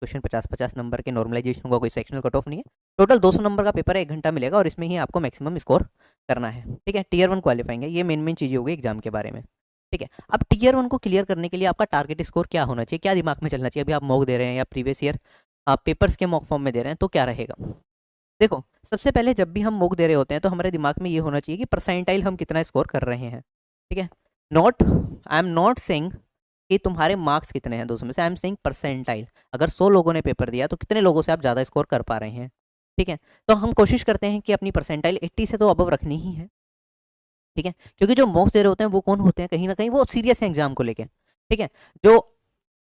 Question 50-50 number के, normalisation होगा, कोई सेक्शनल कट ऑफ नहीं है। टोटल 200 नंबर का पेपर है, 1 घंटा मिलेगा और इसमें ही आपको मैक्सिमम स्कोर करना है। ठीक है, टीयर 1 क्वालिफाइंग है, ये मेन चीज़ें होगी एग्जाम के बारे में। ठीक है, अब टीयर 1 को क्लियर करने के लिए आपका टारगेट स्कोर क्या होना चाहिए, क्या दिमाग में चलना चाहिए? अभी आप मॉक दे रहे हैं या प्रीवियस ईयर आप पेपर्स के मॉक फॉर्म में दे रहे हैं तो क्या रहेगा? देखो, सबसे पहले जब भी हम मॉक दे रहे होते हैं तो हमारे दिमाग में ये होना चाहिए कि परसेंटाइल हम कितना स्कोर कर रहे हैं। ठीक है, not, I am not saying कि तुम्हारे मार्क्स कितने हैं 200 में से, आई एम सेइंग परसेंटाइल। अगर 100 लोगों ने पेपर दिया तो कितने लोगों से आप ज़्यादा स्कोर कर पा रहे हैं। ठीक है, तो हम कोशिश करते हैं कि अपनी परसेंटाइल 80 से तो अबव रखनी ही है। ठीक है, क्योंकि जो मॉक्स दे रहे होते हैं वो कौन होते हैं, कहीं ना कहीं वो सीरियस है एग्जाम को लेके। ठीक है, जो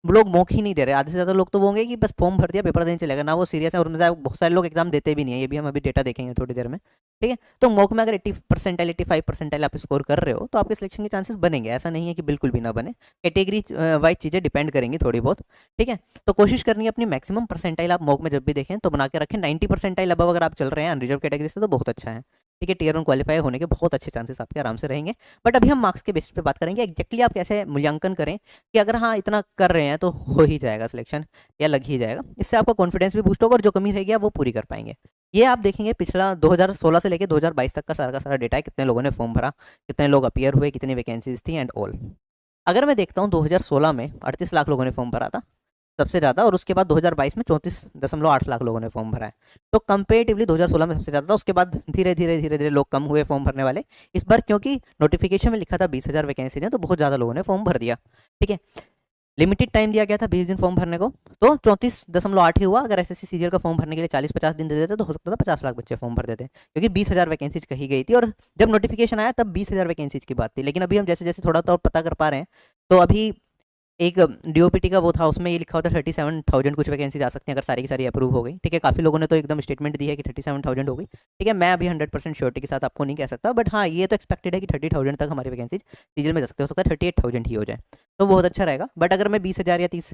लोग मौका ही नहीं दे रहे, आधे से ज़्यादा लोग तो वो होंगे कि बस फॉर्म भर दिया पेपर देने चलेगा, ना वो सीरियस है, और उनमें से बहुत सारे लोग एग्जाम देते भी नहीं है, ये भी हम अभी डेटा देखेंगे थोड़ी देर में। ठीक है, तो मौके में अगर 80% 85% आप स्कोर कर रहे हो तो आपके सिलेक्शन के चांसेस बनेंगे, ऐसा नहीं है कि बिल्कुल भी ना बने, कैटेगरी वाइज चीज़ें डिपेंड करेंगी थोड़ी बहुत। ठीक है, तो कोशिश करनी है अपनी मैक्सिमम परसेंटाइल आप मॉक में जब भी देखें तो बना के रखें। 90% अब अगर आप चल रहे हैं अनरिजर्व कैटेगरी से तो बहुत अच्छा है। ठीक है, टीयर 1 क्वालिफाई होने के बहुत अच्छे चांसेस आपके आराम से रहेंगे। बट अभी हम मार्क्स के बेसिस पे बात करेंगे, एग्जैक्टली आप कैसे मूल्यांकन करें कि अगर हाँ इतना कर रहे हैं तो हो ही जाएगा सिलेक्शन या लग ही जाएगा। इससे आपका कॉन्फिडेंस भी बूस्ट होगा और जो कमी रहेगी आप वो पूरी कर पाएंगे। ये आप देखेंगे पिछला 2016 से लेकर 2022 तक का सारा डेटा है, कितने लोगों ने फॉर्म भरा, कितने लोग अपीयर हुए, कितनी वैकेंसीज थी एंड ऑल। अगर मैं देखता हूँ 2016 में 38 लाख लोगों ने फॉर्म भरा था सबसे ज़्यादा, और उसके बाद 2022 में 34.8 लाख लोगों ने फॉर्म भरा है। तो कंपेरेटिवली 2016 में सबसे ज़्यादा था, उसके बाद धीरे धीरे लोग कम हुए फॉर्म भरने वाले। इस बार क्योंकि नोटिफिकेशन में लिखा था 20,000 वैकेंसी है तो बहुत ज़्यादा लोगों ने फॉर्म भर दिया। ठीक है, लिमिटेड टाइम दिया गया था 20 दिन फॉर्म भरने को, तो 34.8 ही हुआ। अगर एसएससी सीजीएल का फॉर्म भरने के लिए 40-50 दिन दे देते तो हो सकता था 50 लाख बच्चे फॉर्म भर देते, क्योंकि 20,000 वैकेंसीज कही गई थी, और जब नोटिफिकेशन आया तब 20,000 वैकेंसीज की बात थी। लेकिन अभी हम जैसे जैसे थोड़ा तो पता कर पा रहे हैं, तो अभी एक डीओपीटी का वो था, उसमें ये लिखा होता है 37,000 कुछ वैकेंसी जा सकती हैं अगर सारी की सारी अप्रूव हो गई। ठीक है, काफ़ी लोगों ने तो एकदम स्टेटमेंट दी है कि 37,000 हो गई। ठीक है, मैं अभी 100% श्योरिटी के साथ आपको नहीं कह सकता, बट हाँ ये तो एक्सपेक्टेड है कि 30,000 तक हमारी वैकेंसी सीजन में जा सकते, हो सकता है 38,000 ही हो जाए, तो बहुत अच्छा रहेगा। बट अगर मैं 20,000 या 30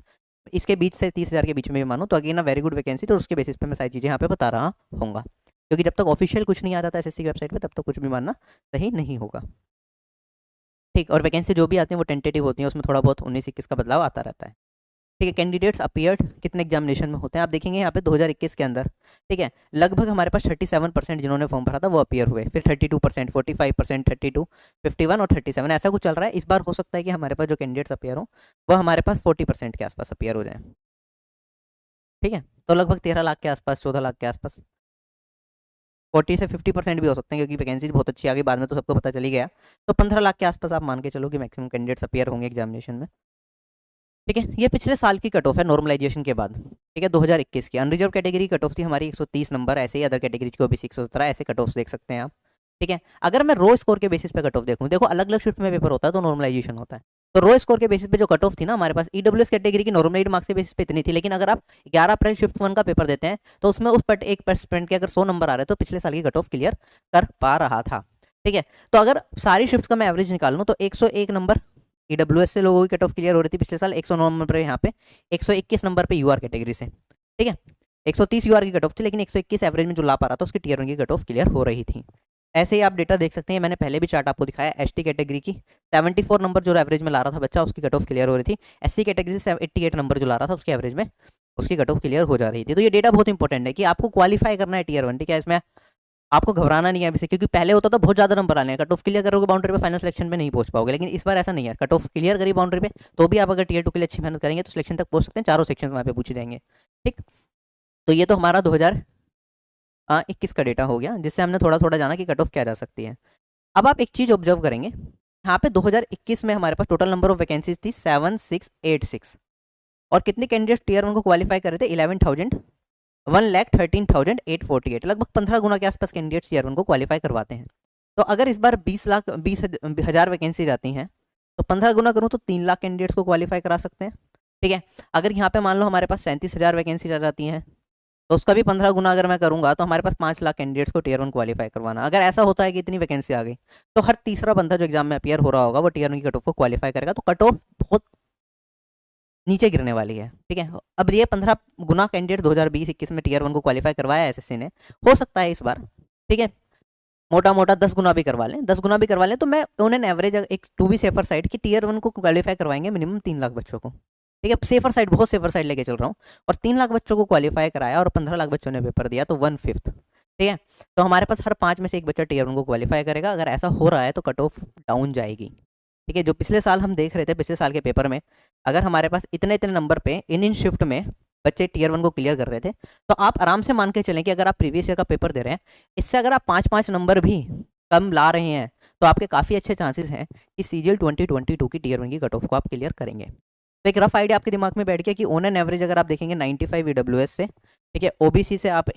इसके बीच से 30,000 के बीच में भी मानूँ तो again a very good vacancy, तो उसके बेसिस पे मैं सारी चीज़ें यहाँ पे बता रहा हूँगा, क्योंकि जब तक ऑफिशियल कुछ नहीं आ जाता एसएससी की वेबसाइट पे तब तक कुछ भी मानना सही नहीं होगा। ठीक, और वैकेंसी जो भी आती है वो टेंटेटिव होती है, उसमें थोड़ा बहुत 19-21 का बदलाव आता रहता है। ठीक है, कैंडिडेट्स अपीयर्ड कितने एग्जामिनेशन में होते हैं आप देखेंगे यहाँ पे 2021 के अंदर। ठीक है, लगभग हमारे पास 37% जिन्होंने फॉर्म भरा था वो अपीयर हुए, फिर 32%, 45%, 32, 51 और 37 ऐसा कुछ चल रहा है। इस बार हो सकता है कि हमारे पास जो कैंडिडेट्स अपीयर हो वो हमारे पास 40% के आसपास अपीयर हो जाए। ठीक है, तो लगभग 13 लाख के आसपास, 14 लाख के आसपास, 40 से 50% भी हो सकते हैं, क्योंकि वैकेंसी बहुत अच्छी आ गई बाद में तो सबको पता चली गया। तो 15 लाख के आसपास आप मान के चलो कि मैक्सिमम कैंडिडेट्स अपीयर होंगे एग्जामिनेशन में। ठीक है, ये पिछले साल की कट ऑफ है नॉर्मलाइजेशन के बाद। ठीक है, 2021 की अनरिजर्व कैटेगरी कट ऑफ थी हमारी 130 नंबर, ऐसे ही अदर कैटेगरी को भी 117, ऐसे कट ऑफ देख सकते हैं आप। ठीक है, अगर मैं रो स्कोर के बेसिस पे कट ऑफ देखूं, देखो अलग अलग शिफ्ट में पेपर होता है तो नॉर्मलाइजेशन होता है, तो रो स्कोर के बेसिस पे जो कट ऑफ थी ना हमारे पास ईडब्ल्यूएस कैटेगरी की नॉर्मलाइज मार्क्स के बेसिस पे इतनी थी, लेकिन अगर आप 11 अप्रैल शिफ्ट 1 का पेपर देते हैं तो उसमें उस पर 1% के अगर 100 नंबर आ रहे हैं तो पिछले साल की कट ऑफ क्लियर कर पा रहा था। ठीक है, तो अगर सारी शिफ्ट का मैं एवरेज निकाल लूँ तो 101 नंबर ईडब्ल्यूएस से लोगों की कट ऑफ क्लियर हो रही थी पिछले साल, 109 नंबर पर यहाँ पे, 121 नंबर पे यूआर कैटेगरी से। ठीक है, 130 यूआर की कट ऑफ थी, लेकिन 121 एवरेज में जो ला पा रहा था उसकी टीयर 1 की कट ऑफ क्लियर हो रही थी। ऐसे ही आप डेटा देख सकते हैं, मैंने पहले भी चार्ट आपको दिखाया, एसटी कैटेगरी की 74 नंबर जो एवरेज में ला रहा था बच्चा उसकी कट ऑफ क्लियर हो रही थी, एससी कैटेगरी से 88 नंबर जो ला रहा था उसके एवरेज में उसकी कट ऑफ क्लियर हो जा रही थी। तो ये डेटा बहुत इंपॉर्टेंट है कि आपको क्वालिफाई करना है टीयर 1। ठीक है, इसमें आपको घबराना नहीं है अभी से, क्योंकि पहले होता था बहुत ज्यादा नंबर आने हैं, कट ऑफ क्लियर करोगे बाउंड्री पे फाइनल सिलेक्शन पे नहीं पहुंच पाओगे, लेकिन इस बार ऐसा नहीं है, कट ऑफ क्लियर करी बाउंड्री पे तो भी आप अगर टीयर 2 के लिए अच्छी मेहनत करेंगे तो सिलेक्शन तक पहुंच सकते हैं, चारों सेक्शन वहाँ पे पूछे जाएंगे। ठीक, तो ये तो हमारा 2021 का डेटा हो गया, जिससे हमने थोड़ा थोड़ा जाना कि कट ऑफ क्या जा सकती है। अब आप एक चीज ऑब्जर्व करेंगे, यहाँ पे 2021 में हमारे पास टोटल नंबर ऑफ वैकेंसीज थी 7686, और कितने कैंडिडेट टीयर 1 को क्वालिफाई कर रहे थे 1,13,848, लगभग 15 गुना के आसपास कैंडिडेट्स टीयर 1 को क्वालिफाई करवाते हैं। तो अगर इस बार 20,20,000 वैकेंसी जाती हैं तो 15 गुना करूँ तो 3 लाख कैंडिडेट्स को क्वालिफाई करा सकते हैं। ठीक है, अगर यहाँ पे मान लो हमारे पास 37,000 वैकेंसी आ जाती हैं तो उसका भी 15 गुना अगर मैं करूंगा तो हमारे पास 5 लाख कैंडिडेट्स को टीयर 1 क्वालिफाई करवाना। अगर ऐसा होता है कि इतनी वैकेंसी आ गई तो हर तीसरा बंदा जो एग्जाम में अपियर हो रहा होगा वो टीयर 1 की कट ऑफ को क्वालिफाई करेगा, तो कट ऑफ बहुत नीचे गिरने वाली है। ठीक है, अब ये 15 गुना कैंडिडेट 2020-21 में टीयर 1 को क्वालिफाई करवाया एसएससी ने, हो सकता है इस बार, ठीक है, मोटा मोटा 10 गुना भी करवा लें, 10 गुना भी करवा लें, तो मैं ऑन एन एवरेज एक टू बी सेफर साइड की टीयर 1 को क्वालिफाई करवाएंगे मिनिमम 3 लाख बच्चों को। ठीक है, सेफर साइड, बहुत सेफर साइड लेके चल रहा हूँ। और 3 लाख बच्चों को क्वालिफाई कराया और 15 लाख बच्चों ने पेपर दिया, तो 1/5। ठीक है, तो हमारे पास हर 5 में से एक बच्चा टीयर 1 को क्वालिफाई करेगा। अगर ऐसा हो रहा है तो कट ऑफ डाउन जाएगी। ठीक है, जो पिछले साल हम देख रहे थे, पिछले साल के पेपर में अगर हमारे पास इतने इतने नंबर पे इन शिफ्ट में बच्चे टीयर 1 को क्लियर कर रहे थे, तो आप आराम से मान के चलें कि अगर आप प्रीवियस ईयर का पेपर दे रहे हैं, इससे अगर आप 5-5 नंबर भी कम ला रहे हैं, तो आपके काफ़ी अच्छे चांसेस हैं कि CGL 2022 की टीयर 1 की कट ऑफ को आप क्लियर करेंगे। तो एक रफ आइडिया आपके दिमाग में बैठ गया कि ऑन एन एवरेज अगर आप देखेंगे 95 EWS से, ठीक है, OBC से आप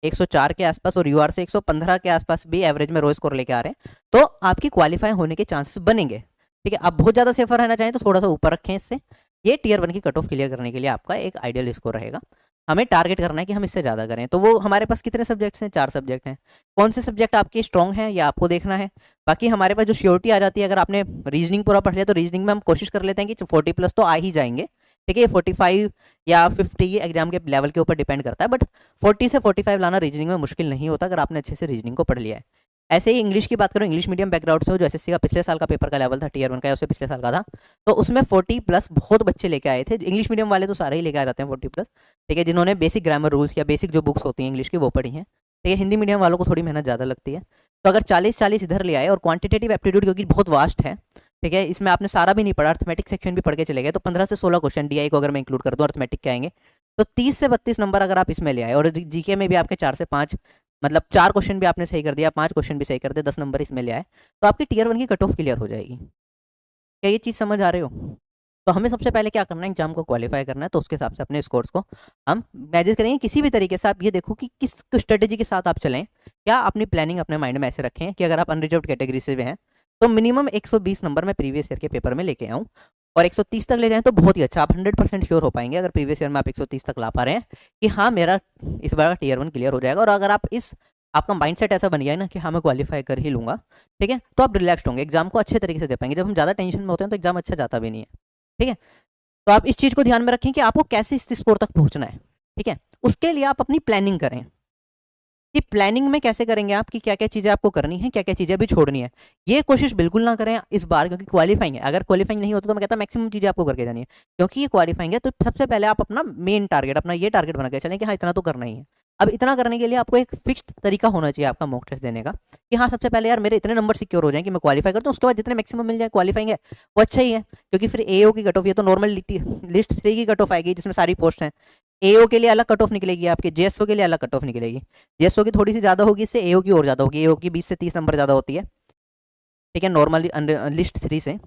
104 के आसपास और UR से 115 के आसपास भी एवरेज में रो स्कोर लेके आ रहे हैं, तो आपकी क्वालिफाई होने के चांसेस बनेंगे। ठीक है, आप बहुत ज़्यादा सेफर रहना चाहें तो थोड़ा सा ऊपर रखें इससे, ये टीयर 1 की कट ऑफ क्लियर करने के लिए आपका एक आइडियल स्कोर रहेगा। हमें टारगेट करना है कि हम इससे ज़्यादा करें। तो वो हमारे पास कितने सब्जेक्ट्स हैं? 4 सब्जेक्ट हैं। कौन से सब्जेक्ट आपके स्ट्रॉन्ग हैं या आपको देखना है। बाकी हमारे पास जो श्योरिटी आ जाती है, अगर आपने रीजनिंग पूरा पढ़ लिया तो रीजनिंग में हम कोशिश कर लेते हैं कि 40+ तो आ ही जाएंगे। ठीक है, 45 या 50 एग्जाम के लेवल के ऊपर डिपेंड करता है, बट 40 से 45 लाना रीजनिंग में मुश्किल नहीं होता अगर आपने अच्छे से रीजनिंग को पढ़ लिया है। ऐसे ही इंग्लिश की बात करूँ, इंग्लिश मीडियम बैकग्राउंड से हो, जो SSC का पिछले साल का पेपर का लेवल था, टीयर 1 का, उससे पिछले साल का था, तो उसमें 40+ बहुत बच्चे लेके आए थे। इंग्लिश मीडियम वाले तो सारे ही लेके आ जाते हैं 40+। ठीक है, जिन्होंने बेसिक ग्रामर रूल्स या बेसिक जो बुक्स होती हैं इंग्लिश की वो पढ़ी हैं। ठीक है, हिंदी मीडियम वालों को थोड़ी मेहनत ज़्यादा लगती है। तो अगर 40-40 इधर ले आए, और क्वांटिटेटिव एप्टीट्यूड क्योंकि बहुत वास्ट है, ठीक है, इसमें आपने सारा भी नहीं पढ़ा, अर्थमेटिक सेक्शन भी पढ़ के चले गए, तो 15 से 16 क्वेश्चन DI को अगर मैं इंक्लूड कर दूँ अर्थमेटिक के आएंगे, तो 30 से 32 नंबर अगर आप इसमें ले आए, और GK में भी आपके 4 से 5, मतलब 4 क्वेश्चन भी आपने सही कर दिया, 5 क्वेश्चन भी सही कर दिया, 10 नंबर इसमें ले आए, तो आपकी टीयर 1 की कट ऑफ क्लियर हो जाएगी। क्या ये चीज़ समझ आ रही हो? तो हमें सबसे पहले क्या करना है, एग्जाम को क्वालिफाई करना है, तो उसके हिसाब से अपने स्कोर्स को हम मैनेज करेंगे। किसी भी तरीके से आप ये देखो कि किस स्ट्रेटेजी के साथ आप चलें। क्या अपनी प्लानिंग अपने माइंड में ऐसे रखें कि अगर आप अनरिजर्व्ड कैटेगरी से हैं तो मिनिमम 120 नंबर मैं प्रीवियस ईयर के पेपर में लेके आऊँ, और 130 तक ले जाएं तो बहुत ही अच्छा। आप 100% श्योर हो पाएंगे अगर प्रीवियस ईयर में आप 130 तक ला पा रहे हैं कि हाँ मेरा इस बार टीयर 1 क्लियर हो जाएगा। और अगर आप आपका माइंडसेट ऐसा बन गया है ना कि हाँ मैं क्वालिफाई कर ही लूँगा, ठीक है, तो आप रिलैक्स्ड होंगे, एग्जाम को अच्छे तरीके से दे पाएंगे। जब हम ज़्यादा टेंशन में होते हैं तो एग्जाम अच्छा जाता भी नहीं है। ठीक है, तो आप इस चीज़ को ध्यान में रखें कि आपको कैसे इस स्कोर तक पहुंचना है। ठीक है, उसके लिए आप अपनी प्लानिंग करें कि प्लानिंग में कैसे करेंगे आप, कि क्या क्या चीज़ें आपको करनी है, क्या क्या चीज़ें अभी छोड़नी है। ये कोशिश बिल्कुल ना करें इस बार, क्योंकि क्वालिफाइंग है। अगर क्वालिफाइंग नहीं होता तो मैं कहता मैक्सिमम चीज़ें आपको करके जानी है, क्योंकि ये क्वालिफाइंग है। तो सबसे पहले आप अपना मेन टारगेट, अपना ये टारगेट बना के चलें कि हाँ इतना तो करना ही है। अब इतना करने के लिए आपको एक फिक्स्ड तरीका होना चाहिए आपका मॉक टेस्ट देने का, कि हाँ सबसे पहले यार मेरे इतने नंबर सिक्योर हो जाएं कि मैं क्वालिफाई करता हूँ, उसके बाद जितने मैक्सिमम मिल जाए क्वालिफाइंग है वो अच्छा ही है। क्योंकि फिर AO की कट ऑफ, ये तो नॉर्मल लिस्ट 3 की कट ऑफ आएगी जिसमें सारी पोस्ट हैं। AO के लिए अलग कट ऑफ निकलेगी, आपके JSO के लिए अलग कट ऑफ निकलेगी। JSO की थोड़ी सी ज़्यादा होगी, इससे AO की और ज़्यादा होगी। AO की 20 से 30 नंबर ज़्यादा होती है। ठीक है, नॉर्मली लिस्ट 3 से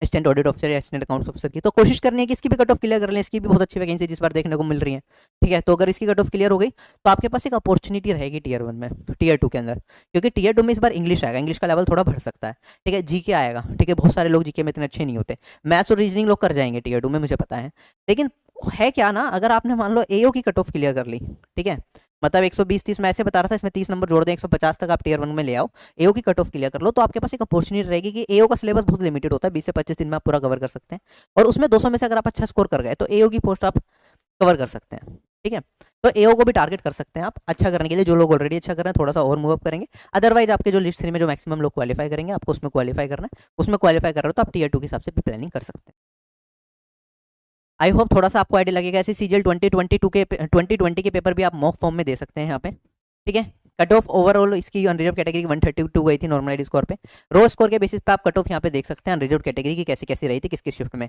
असिस्टेंट ऑडिट ऑफिसर या असिस्टेंट अकाउंट्स ऑफिसर की। तो कोशिश करनी है कि इसकी भी कट ऑफ क्लियर कर लें। इसकी भी बहुत अच्छी वैकेंसी जिस बार देखने को मिल रही है। ठीक है, तो अगर इसकी कट ऑफ क्लियर हो गई तो आपके पास एक अपॉर्चुनिटी रहेगी टीयर 1 में, टीयर 2 के अंदर, क्योंकि टीयर 2 में इस बार इंग्लिश आएगा, इंग्लिश का लेवल थोड़ा बढ़ सकता है। ठीक है, GK आएगा। ठीक है, बहुत सारे लोग GK में इतने अच्छे नहीं होते। मैथ्स और रीजनिंग लोग कर जाएंगे टीयर 2 में, मुझे पता है। लेकिन है क्या ना, अगर आपने मान लो AO की कट ऑफ क्लियर कर ली, ठीक है, मतलब 120-30 मैं ऐसे बता रहा था, इसमें 30 नंबर जोड़ दें, 150 तक आप टीयर 1 में ले आओ, AO की कट ऑफ क्लियर कर लो, तो आपके पास एक अपॉर्चुनिटी रहेगी कि AO का सिलेबस बहुत लिमिटेड होता है, 20 से 25 दिन में आप पूरा कवर कर सकते हैं, और उसमें 200 में से अगर आप अच्छा स्कोर कर गए तो AO की पोस्ट आप कवर कर सकते हैं। ठीक है, तो AO को भी टारगेट कर सकते हैं आप अच्छा करने के लिए। जो लोग ऑलरेडी अच्छा कर रहे हैं थोड़ा सा और मूव अप करेंगे, अदरवाइज आपके जो लिस्ट 3 में जो मैक्सिमम लोग क्वालिफाई करेंगे, आपको उसमें क्वालिफाई करना है, उसमें क्वालिफाई कर रहे हो तो आप टीयर 2 के हिसाब से भी प्लानिंग कर सकते हैं। आई होप थोड़ा सा आपको आइडिया लगेगा। ऐसे CGL 2020 के पेपर भी आप मॉक फॉर्म में दे सकते हैं यहाँ पे। ठीक है, कट ऑफ ओवरऑल इसकी अनरिजर्व कैटेगरी 132 गई थी नॉर्मलाइज स्कोर पे। रो स्कोर के बेसिस पे आप कट ऑफ यहाँ पे देख सकते हैं अनरिजर्व कैटेगरी की कैसी कैसी रही थी, किस किस शिफ्ट में।